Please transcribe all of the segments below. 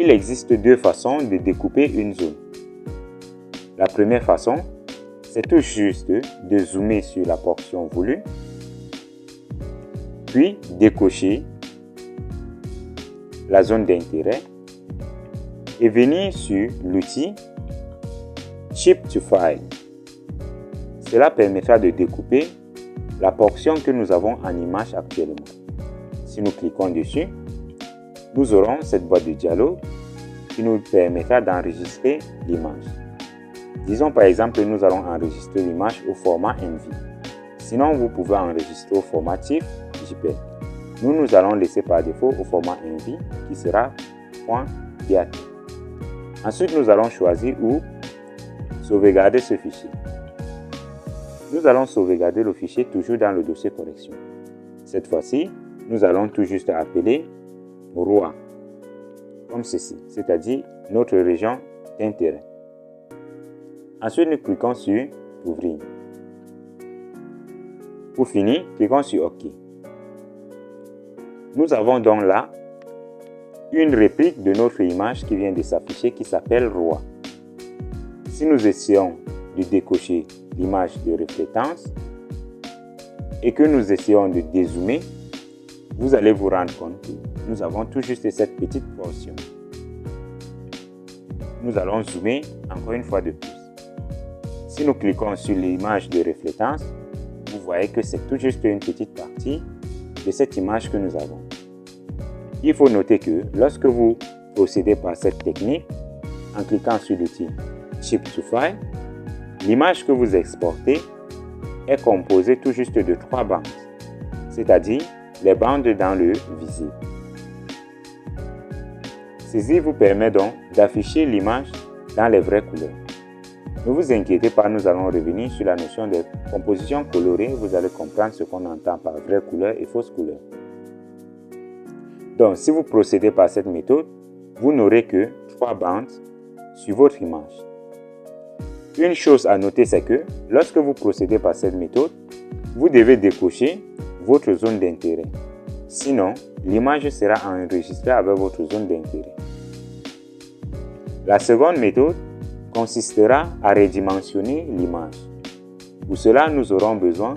Il existe deux façons de découper une zone. La première façon, c'est tout juste de zoomer sur la portion voulue, puis décocher la zone d'intérêt et venir sur l'outil Ship to File. Cela permettra de découper la portion que nous avons en image actuellement. Si nous cliquons dessus, nous aurons cette boîte de dialogue qui nous permettra d'enregistrer l'image. Disons par exemple que nous allons enregistrer l'image au format NV. Sinon, vous pouvez enregistrer au format TIFF JPEG. Nous allons laisser par défaut au format NV qui sera .bat. Ensuite, nous allons choisir où sauvegarder ce fichier. Nous allons sauvegarder le fichier toujours dans le dossier correction. Cette fois-ci, nous allons tout juste appeler ROA, comme ceci, c'est-à-dire notre région d'intérêt. Ensuite, nous cliquons sur Ouvrir. Pour finir, cliquons sur OK. Nous avons donc là une réplique de notre image qui vient de s'afficher qui s'appelle ROA. Si nous essayons de décocher l'image de reflétance et que nous essayons de dézoomer, vous allez vous rendre compte que nous avons tout juste cette petite portion. Nous allons zoomer encore une fois de plus. Si nous cliquons sur l'image de reflétance, vous voyez que c'est tout juste une petite partie de cette image que nous avons. Il faut noter que lorsque vous procédez par cette technique, en cliquant sur l'outil Ship to File, l'image que vous exportez est composée tout juste de 3 bandes, c'est-à-dire les bandes dans le visible. Ceci vous permet donc d'afficher l'image dans les vraies couleurs. Ne vous inquiétez pas, nous allons revenir sur la notion de composition colorée. Vous allez comprendre ce qu'on entend par vraies couleurs et fausses couleurs. Donc, si vous procédez par cette méthode, vous n'aurez que 3 bandes sur votre image. Une chose à noter, c'est que lorsque vous procédez par cette méthode, vous devez décocher votre zone d'intérêt. Sinon, l'image sera enregistrée avec votre zone d'intérêt. La seconde méthode consistera à redimensionner l'image. Pour cela, nous aurons besoin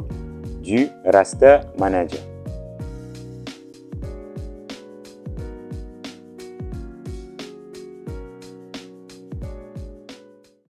du Raster Manager.